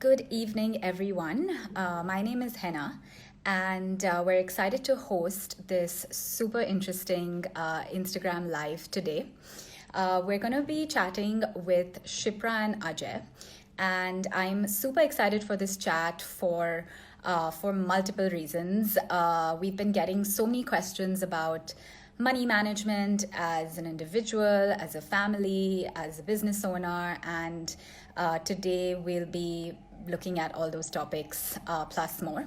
Good evening, everyone. My name is Henna, and we're excited to host this super interesting Instagram Live today. We're going to be chatting with Shipra and Ajay, and I'm super excited for this chat for multiple reasons. We've been getting so many questions about money management as an individual, as a family, as a business owner, and today we'll be looking at all those topics plus more.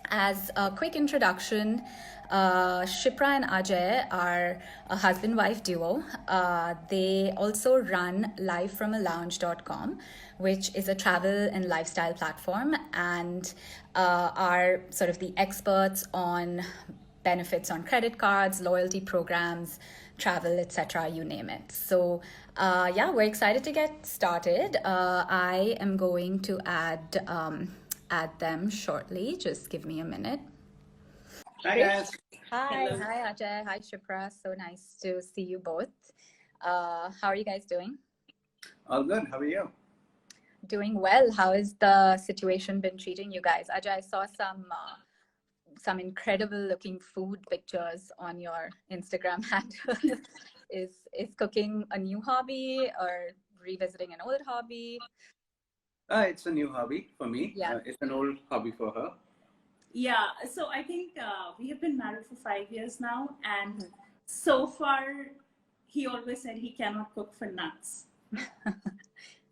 As a quick introduction, Shipra and Ajay are a husband wife duo. They also run livefromalounge.com, which is a travel and lifestyle platform, and are sort of the experts on benefits on credit cards, loyalty programs, travel, etc., you name it. So, yeah, we're excited to get started. I am going to add them shortly. Just give me a minute. Hi guys. Hi, Hello. hi Ajay, hi Shipra. So nice to see you both. How are you guys doing? All good. How are you? Doing well. How has the situation been treating you guys? Ajay, I saw some incredible looking food pictures on your Instagram handle. Is cooking a new hobby or revisiting an old hobby? It's a new hobby for me. Yeah. It's an old hobby for her. Yeah, so I think we have been married for 5 years now, and so far, he always said he cannot cook for nuts.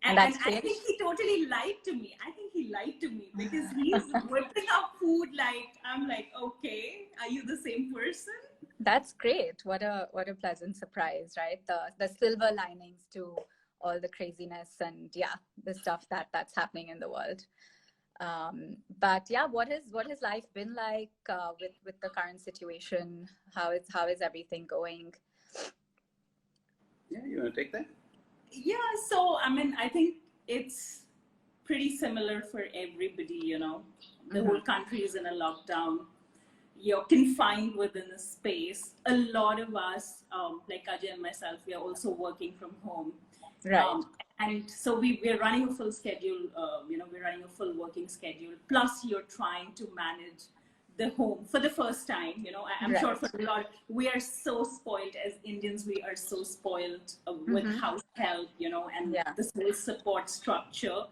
And that's I think he totally lied to me. I think he lied to me because he's whipping up food like I'm like, okay, are you the same person? That's great. What a pleasant surprise, right? The silver linings to all the craziness and yeah, the stuff that's happening in the world. But yeah, what has life been like with the current situation? How is everything going? Yeah, you want to take that? Yeah, so I mean, I think it's pretty similar for everybody, you know. The whole country is in a lockdown. You're confined within a space. A lot of us, like Ajay and myself, we are also working from home. Right. And so we're running a full schedule, we're running a full working schedule. Plus, you're trying to manage the home for the first time. You know, I'm sure for a lot, we are so spoiled as Indians. We are so spoiled with house help, you know, and this whole support structure.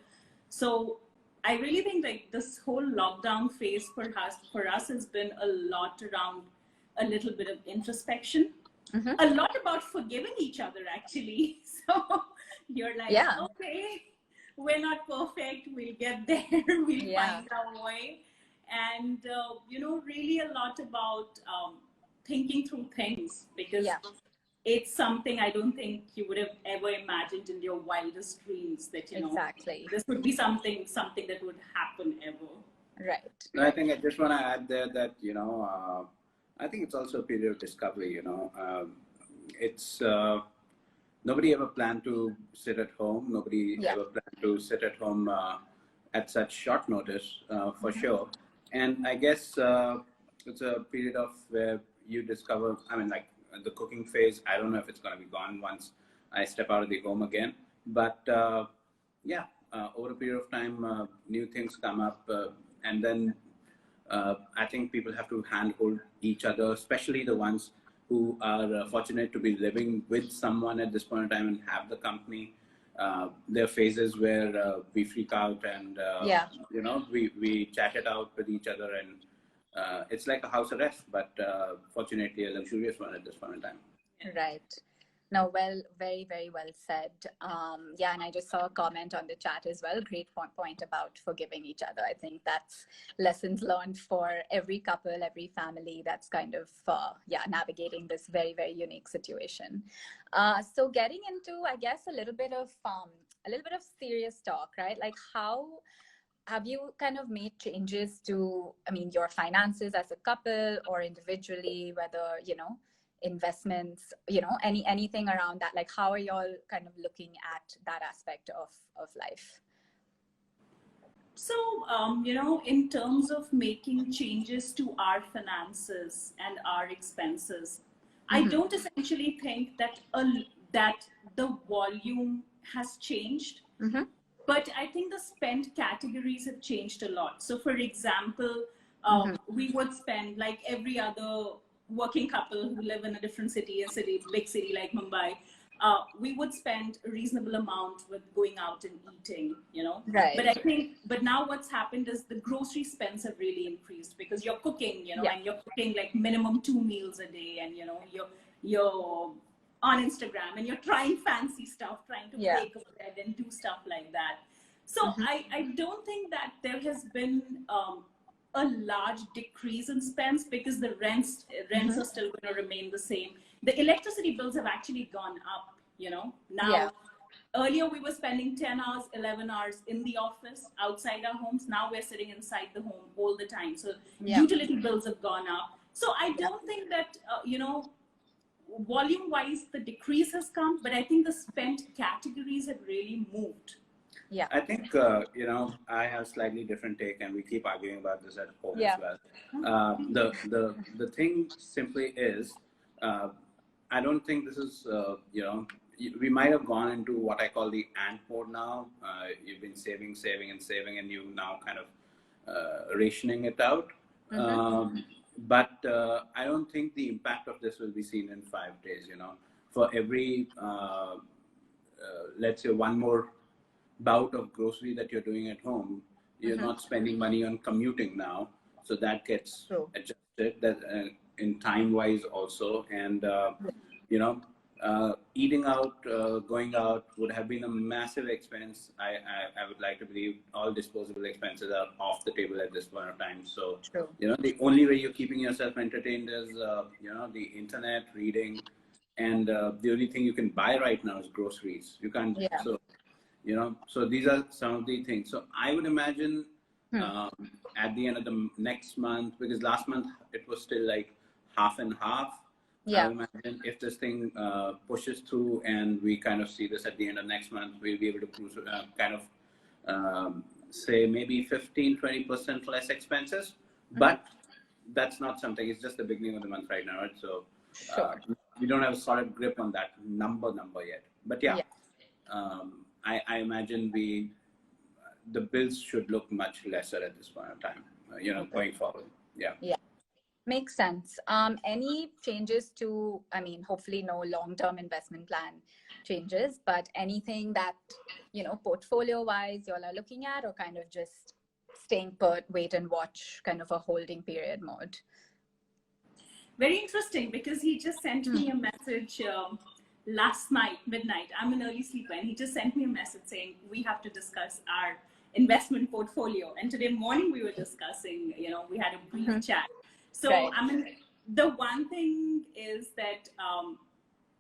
So I really think like this whole lockdown phase for us has been a lot around a little bit of introspection, a lot about forgiving each other actually. So you're like, okay, we're not perfect. We'll get there. We'll find our way. And, really a lot about thinking through things because it's something I don't think you would have ever imagined in your wildest dreams that, you know, this would be something that would happen ever. Right. I think I just want to add there that, I think it's also a period of discovery, it's nobody ever planned to sit at home. Nobody ever planned to sit at home at such short notice, for sure. And I guess it's a period of where you discover, I mean, like the cooking phase, I don't know if it's going to be gone once I step out of the home again. But over a period of time, new things come up. And then I think people have to handhold each other, especially the ones who are fortunate to be living with someone at this point in time and have the company. There are phases where we freak out and, we chat it out with each other and it's like a house arrest, but fortunately a luxurious one at this point in time. Right. No, well, very, very well said. And I just saw a comment on the chat as well. Great point about forgiving each other. I think that's lessons learned for every couple, every family that's kind of, navigating this very, very unique situation. So getting into, I guess, a little bit of serious talk, right? Like how have you kind of made changes to, I mean, your finances as a couple or individually, whether, investments, anything around that? Like how are y'all kind of looking at that aspect of life? So, in terms of making changes to our finances and our expenses, I don't essentially think that that the volume has changed, but I think the spend categories have changed a lot. So for example, we would spend like every other working couple who live in a different city, big city like Mumbai, we would spend a reasonable amount with going out and eating, you know. Right. But I think, but now what's happened is the grocery spends have really increased because you're cooking, you know, and you're cooking like minimum 2 meals a day, and you know, you're on Instagram and you're trying fancy stuff, trying to bake a bread and do stuff like that. So I don't think that there has been a large decrease in spends because the rents are still going to remain the same. The electricity bills have actually gone up, you know. Now, earlier we were spending 10 hours, 11 hours in the office, outside our homes. Now we're sitting inside the home all the time. So utility bills have gone up. So I don't think that, you know, volume-wise, the decrease has come, but I think the spend categories have really moved. Yeah, I think, you know, I have slightly different take, and we keep arguing about this at home as well. The thing simply is, I don't think this is, you know, we might have gone into what I call the ant mode now. You've been saving, and you now kind of rationing it out. But I don't think the impact of this will be seen in 5 days, you know. For every, let's say, one more bout of grocery that you're doing at home, you're not spending money on commuting now. So that gets adjusted that, in time-wise also. And, you know, eating out, going out would have been a massive expense. I would like to believe all disposable expenses are off the table at this point of time. So, you know, the only way you're keeping yourself entertained is, you know, the internet, reading, and the only thing you can buy right now is groceries. You can't, so, you know, so these are some of the things. So I would imagine at the end of the next month, because last month it was still like half and half. I would imagine if this thing pushes through and we kind of see this at the end of next month, we'll be able to cruise, kind of say maybe 15-20% less expenses. But that's not something, it's just the beginning of the month right now, right? So we don't have a solid grip on that number yet. But I imagine the bills should look much lesser at this point of time, you know, going forward. Yeah. Makes sense. Any changes to, I mean, hopefully no long-term investment plan changes, but anything that, you know, portfolio-wise you all are looking at, or kind of just staying put, wait and watch, kind of a holding period mode? Very interesting, because he just sent me a message last night, midnight. I'm an early sleeper, and he just sent me a message saying we have to discuss our investment portfolio. And today morning we were discussing, you know, we had a brief chat. So I mean, the one thing is that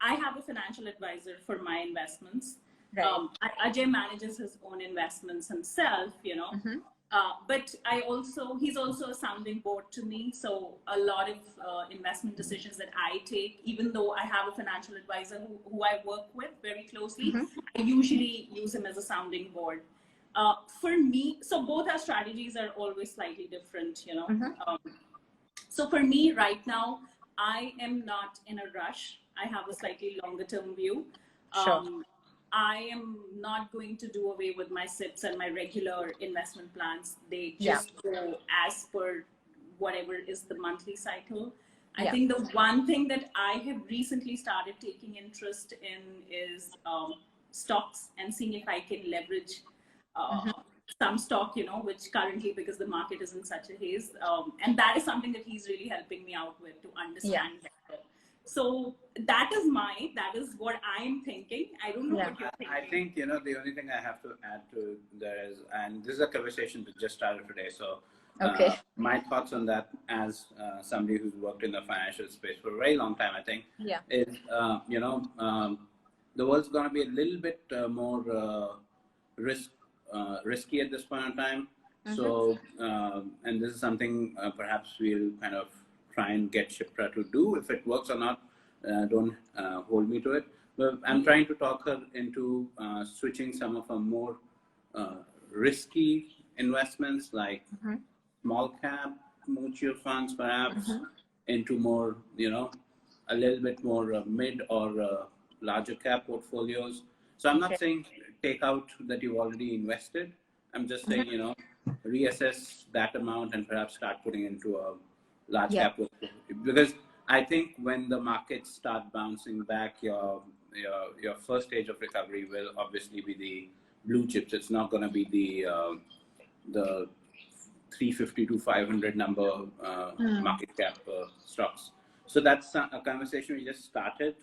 I have a financial advisor for my investments. Ajay manages his own investments himself, you know. But he's also a sounding board to me. So a lot of investment decisions that I take, even though I have a financial advisor who I work with very closely, I usually use him as a sounding board. For me, so both our strategies are always slightly different, you know. So for me right now, I am not in a rush. I have a slightly longer term view. I am not going to do away with my SIPs and my regular investment plans. They just go as per whatever is the monthly cycle. I think the one thing that I have recently started taking interest in is stocks, and seeing if I can leverage some stock, you know, which currently, because the market is in such a haze, and that is something that he's really helping me out with to understand better. So that is what I'm thinking. I don't know what you're thinking. I think, you know, the only thing I have to add to there is, and this is a conversation that just started today, so my thoughts on that as somebody who's worked in the financial space for a very long time, I think, is, you know, the world's going to be a little bit more risky at this point in time. So, and this is something perhaps we'll kind of try and get Shipra to do. If it works or not, don't hold me to it. But I'm trying to talk her into switching some of her more risky investments, like small cap mutual funds, perhaps, into more, you know, a little bit more mid or larger cap portfolios. So I'm not saying take out that you've already invested. I'm just saying, you know, reassess that amount and perhaps start putting into a large cap portfolio. Because I think when the markets start bouncing back, your first stage of recovery will obviously be the blue chips. It's not going to be the 350 to 500 number market cap stocks. So that's a conversation we just started.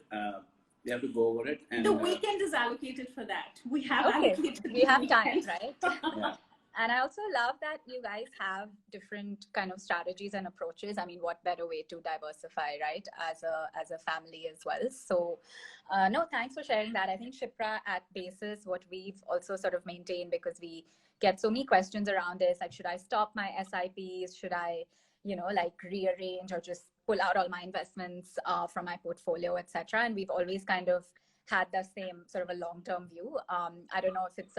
We have to go over it. And the weekend is allocated for that. We have allocated. We have time, right? Yeah. And I also love that you guys have different kind of strategies and approaches. I mean, what better way to diversify, right? As a family as well. So, no, thanks for sharing that. I think Shipra at basis, what we've also sort of maintained, because we get so many questions around this, like, should I stop my SIPs? Should I, you know, like rearrange or just pull out all my investments from my portfolio, etc. And we've always kind of had the same sort of a long-term view. I don't know if it's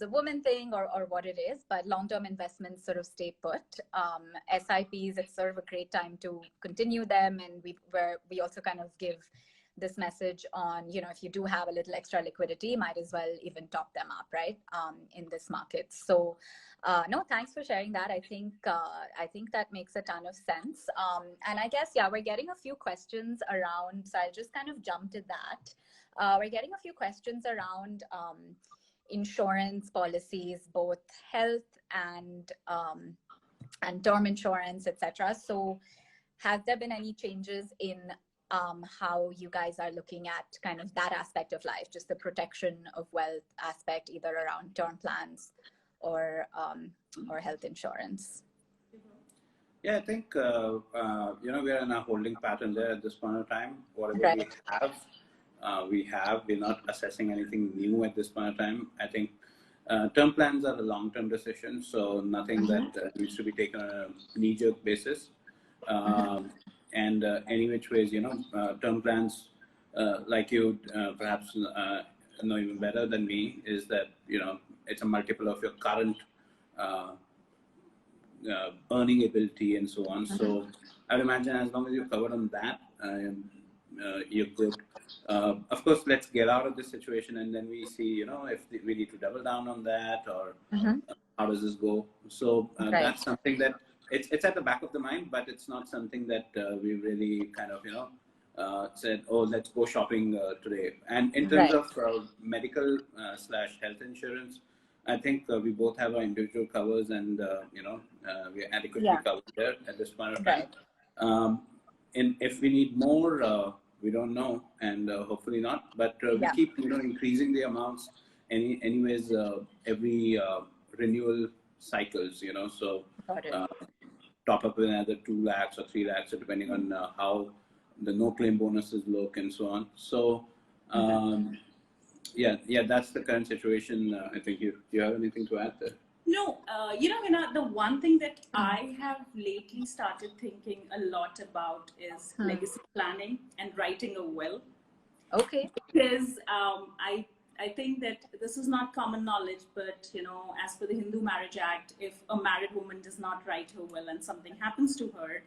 a woman thing or what it is, but long-term investments sort of stay put. SIPs, it's sort of a great time to continue them. And we also kind of give this message on, you know, if you do have a little extra liquidity, might as well even top them up, right? In this market. So no, thanks for sharing that. I think that makes a ton of sense. And I guess, yeah, we're getting a few questions around, so I'll just kind of jump to that. We're getting a few questions around insurance policies, both health and term insurance, etc. So has there been any changes in how you guys are looking at kind of that aspect of life, just the protection of wealth aspect, either around term plans or health insurance? Yeah, I think, you know, we are in a holding pattern there at this point of time. Whatever we have, we're not assessing anything new at this point of time. I think term plans are a long-term decision, so nothing that needs to be taken on a knee-jerk basis. And any which ways, you know, term plans, like you perhaps know even better than me, is that, you know, it's a multiple of your current earning ability and so on. So I would imagine as long as you're covered on that, you're good. Of course, let's get out of this situation and then we see, you know, if we need to double down on that or how does this go. So that's something that it's at the back of the mind, but it's not something that we really kind of, you know, said, oh, let's go shopping today. And in terms of medical / health insurance, I think we both have our individual covers and, you know, we're adequately covered there at this point of time. And if we need more, we don't know, and hopefully not, but we keep, you know, increasing the amounts anyways, every renewal cycles, you know, so top up another 2 lakhs or 3 lakhs, depending on how the no claim bonuses look and so on. So, yeah, that's the current situation. I think you have anything to add there? No, you know, Hina, the one thing that I have lately started thinking a lot about is legacy planning and writing a will. Okay. Because I think that this is not common knowledge, but, you know, as per the Hindu Marriage Act, if a married woman does not write her will and something happens to her,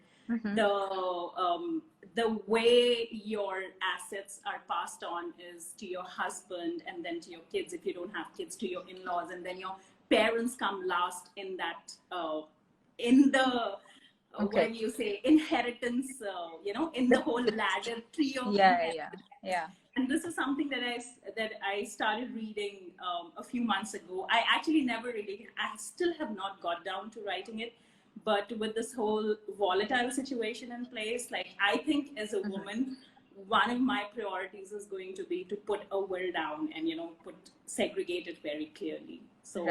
the way your assets are passed on is to your husband and then to your kids, if you don't have kids, to your in-laws, and then your parents come last in that, in the, what do you say, inheritance, you know, in the whole ladder tree of inheritance. And this is something that I started reading a few months ago. I actually never really, I still have not got down to writing it, but with this whole volatile situation in place, like, I think as a woman, one of my priorities is going to be to put a will down and, you know, segregate it very clearly. So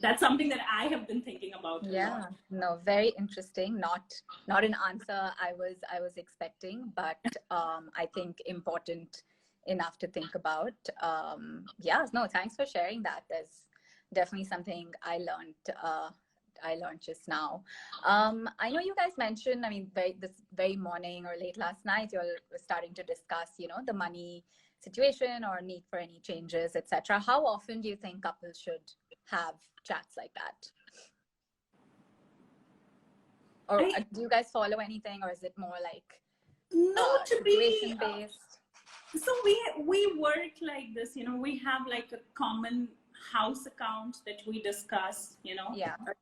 that's something that I have been thinking about a lot. No, very interesting. Not an answer I was expecting, but I think important enough to think about. No, thanks for sharing that. There's definitely something I learned just now. I know you guys mentioned, I mean, this very morning or late last night, you all were starting to discuss, you know, the money situation or need for any changes, etc. How often do you think couples should have chats like that? Or do you guys follow anything, or is it more like situation based? So we work like this, you know, we have like a common house account that we discuss, you know,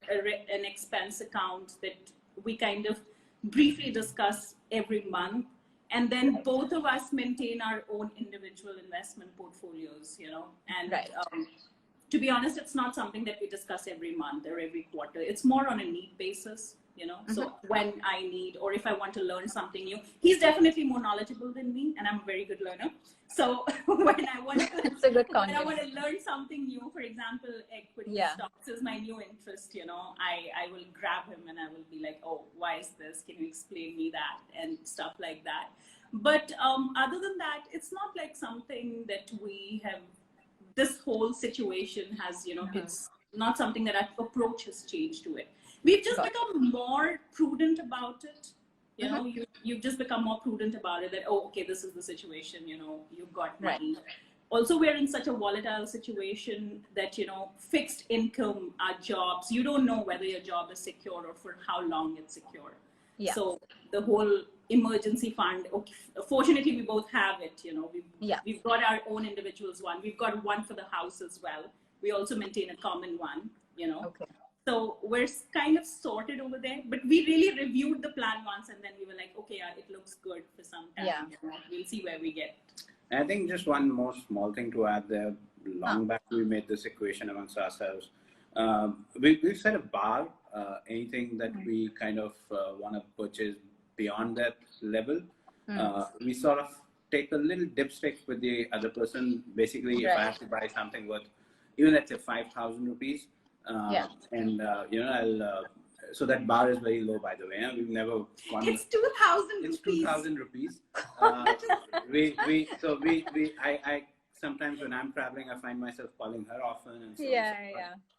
an expense account that we kind of briefly discuss every month. And then both of us maintain our own individual investment portfolios, you know, and to be honest, it's not something that we discuss every month or every quarter. It's more on a need basis, you know. So when I need, or if I want to learn something new, he's definitely more knowledgeable than me, and I'm a very good learner. So when I want to, when I want to learn something new, for example, equity stocks is my new interest, you know, I will grab him and I will be like, oh, why is this? Can you explain me that? And stuff like that. But other than that, it's not like something that we have, this whole situation has, you know, it's not something that our approach has changed to it. We've just become more prudent about it. You know, you've just become more prudent about it, that, oh, okay, this is the situation, you know, you've got money. Also, we're in such a volatile situation that, you know, fixed income, our jobs, you don't know whether your job is secure or for how long it's secure. So the whole emergency fund, okay, fortunately, we both have it, you know, we've got our own individuals one. We've got one for the house as well. We also maintain a common one, you know. So we're kind of sorted over there, but we really reviewed the plan once and then we were like, okay, it looks good for some time. You know, we'll see where we get. I think just one more small thing to add there. Long back, we made this equation amongst ourselves. We've set a bar, anything that we kind of want to purchase beyond that level. We sort of take a little dipstick with the other person. Basically, if I have to buy something worth, even let's say 5,000 rupees, and you know, I'll so that bar is very low, by the way. We've never gone. It's 2,000 rupees. It's 2,000 rupees. I sometimes when I'm traveling, I find myself calling her often. And so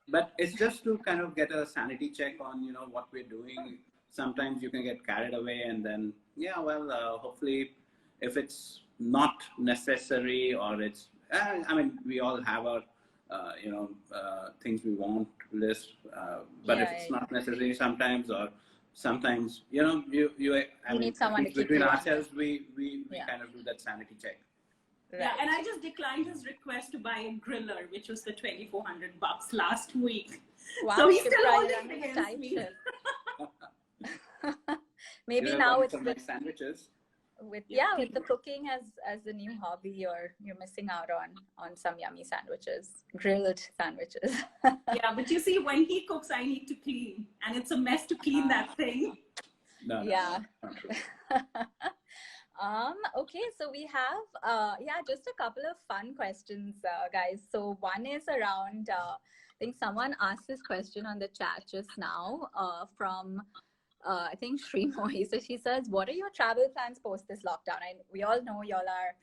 But it's just to kind of get a sanity check on, you know, what we're doing. Sometimes you can get carried away, and then hopefully, if it's not necessary or it's, I mean, we all have our things we want list, but if it's not necessary sometimes, or sometimes, you know, you need someone to keep between ourselves, we kind of do that sanity check. Yeah, and I just declined his request to buy a griller, which was the $2,400 last week. Wow, so he's still holding it against me. Maybe now it's with sandwiches. With the cooking as a new hobby, you're missing out on some yummy sandwiches, grilled sandwiches. Yeah, but you see, when he cooks, I need to clean, and it's a mess to clean that thing. No, okay, so we have just a couple of fun questions, guys. So one is around I think someone asked this question on the chat just now from I think Shrimohi. So she says, what are your travel plans post this lockdown? And we all know y'all are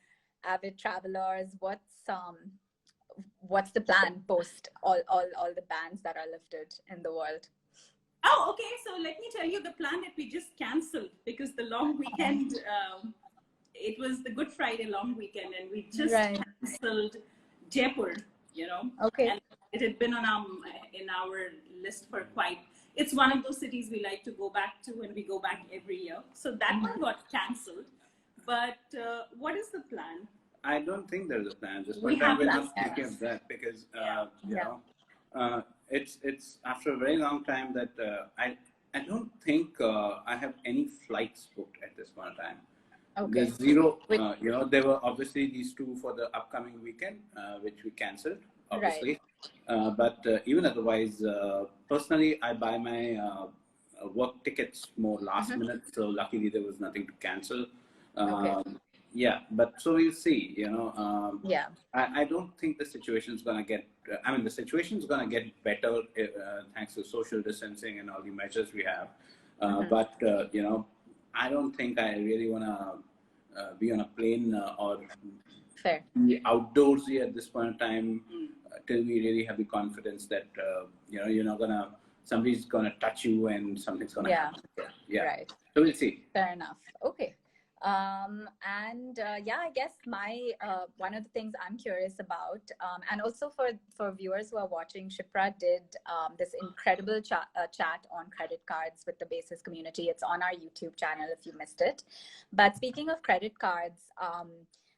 avid travelers. What's the plan post all the bans that are lifted in the world? Oh, okay. So let me tell you the plan that we just canceled, because the long weekend, it was the Good Friday long weekend, and we just canceled Jaipur, you know. And it had been on in our list for quite. It's one of those cities we like to go back to, and we go back every year. So that one got cancelled. But what is the plan? I don't think there's a plan. Just one time we're just thinking of that, because you know, it's after a very long time that I don't think I have any flights booked at this point of time. There's zero. You know, there were obviously these two for the upcoming weekend, which we cancelled, obviously. But even otherwise, personally, I buy my work tickets more last minute. So luckily, there was nothing to cancel. But so we'll see. You know, I don't think the situation is gonna get. I mean, the situation is gonna get better thanks to social distancing and all the measures we have. But you know, I don't think I really wanna be on a plane or be outdoorsy at this point in time till we really have the confidence that you know, you're not gonna, somebody's gonna touch you and something's gonna happen. So we'll see. Fair enough. Okay. I guess my one of the things I'm curious about, and also for viewers who are watching, Shipra did this incredible chat on credit cards with the Basis community. It's on our YouTube channel if you missed it. But speaking of credit cards,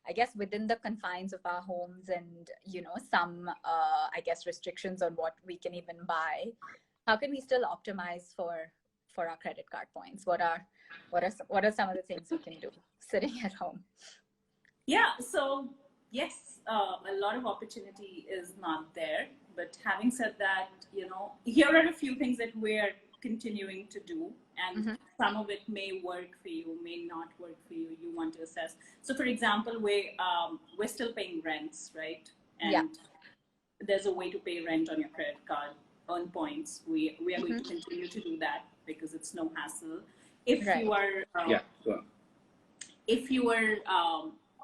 I guess, within the confines of our homes and, some, I guess, restrictions on what we can even buy, how can we still optimize for our credit card points? What are some of the things we can do sitting at home? Yeah, so yes, a lot of opportunity is not there. But having said that, here are a few things that we're continuing to do, and some of it may work for you, may not work for you. You want to assess. So, for example, we're still paying rents, right? And there's a way to pay rent on your credit card, earn points. We are going to continue to do that because it's no hassle. If you are, if you are,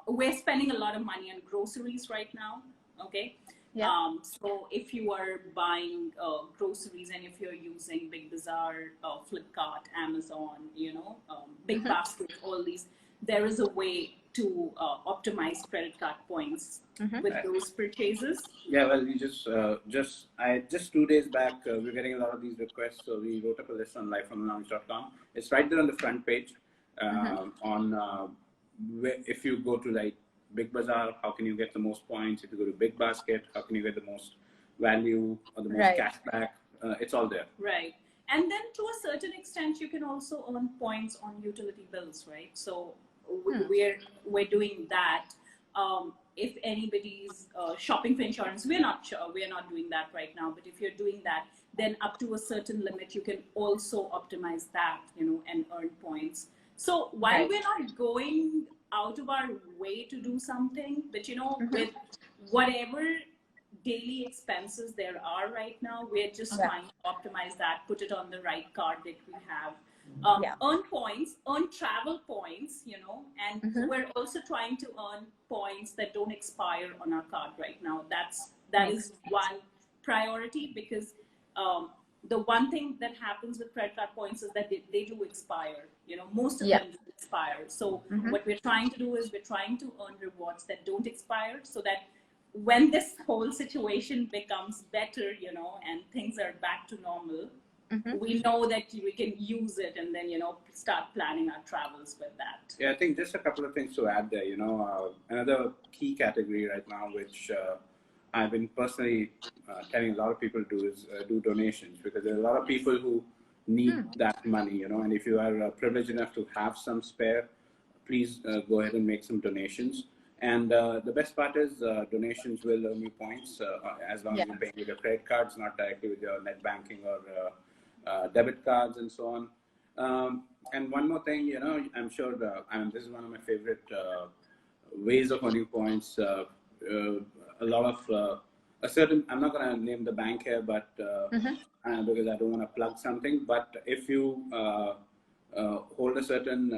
we're spending a lot of money on groceries right now. Okay. Yeah. So if you are buying groceries and if you're using Big Bazaar, Flipkart, Amazon, Big Basket, all these, there is a way to optimize credit card points with those purchases. Yeah, well, we just 2 days back, we're getting a lot of these requests, so we wrote up a list on lifeonlounge.com. It's right there on the front page. If you go to like Big Bazaar, how can you get the most points? If you go to Big Basket, how can you get the most value or the most cash back? It's all there. Right. And then to a certain extent, you can also earn points on utility bills, right? So we're doing that. If anybody's shopping for insurance, we're not doing that right now. But if you're doing that, then up to a certain limit, you can also optimize that, and earn points. So while we're not going out of our way to do something, but with whatever daily expenses there are right now, we're just trying to optimize that, put it on the right card that we have. Earn points, earn travel points, and we're also trying to earn points that don't expire on our card right now. That is one priority, because the one thing that happens with credit card points is that they do expire. Most of them do expire. So what we're trying to do is we're trying to earn rewards that don't expire, so that when this whole situation becomes better, and things are back to normal, we know that we can use it and then, start planning our travels with that. Yeah, I think just a couple of things to add there. Another key category right now, which I've been personally telling a lot of people to do, is do donations, because there are a lot of people who need that money, and if you are privileged enough to have some spare, please go ahead and make some donations. And the best part is donations will earn you points as long as you pay with your credit cards, not directly with your net banking or debit cards and so on. And one more thing, I'm sure this is one of my favorite ways of earning points. A lot of I'm not going to name the bank here, but because I don't want to plug something, but if you hold a certain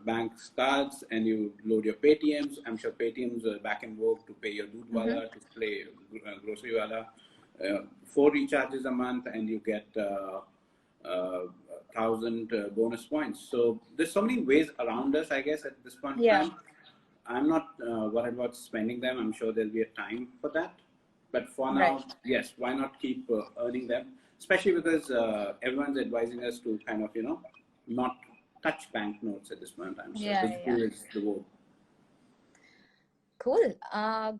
bank's cards and you load your Paytms, I'm sure Paytms are back in vogue to pay your Doodh Wala, to pay grocery wala, 4 recharges a month, and you get 1,000 bonus points. So there's so many ways around us, I guess, at this point in time. I'm not worried about spending them. I'm sure there'll be a time for that. But for now, yes, why not keep earning them? Especially because everyone's advising us to kind of, not touch banknotes at this point in time. So is the vote. Cool.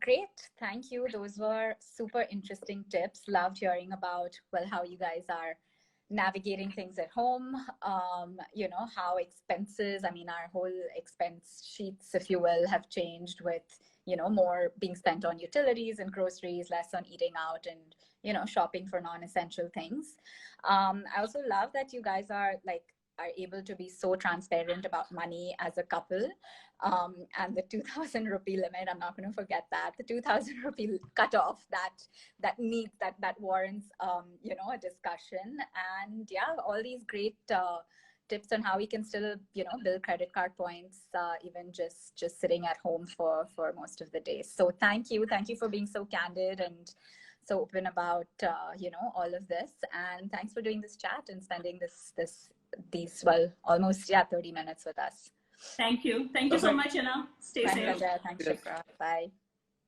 Great. Thank you. Those were super interesting tips. Loved hearing about, how you guys are navigating things at home, how expenses, our whole expense sheets, if you will, have changed with, more being spent on utilities and groceries, less on eating out and, shopping for non-essential things. I also love that you guys are able to be so transparent about money as a couple, and the 2,000 rupee limit. I'm not going to forget that, the 2,000 rupee cutoff that warrants a discussion. And all these great tips on how we can still build credit card points, even just sitting at home for most of the day. So thank you for being so candid and so open about all of this, and thanks for doing this chat and spending these almost 30 minutes with us. Thank you so much, Anna. Stay safe. Thanks, Shipra. Bye.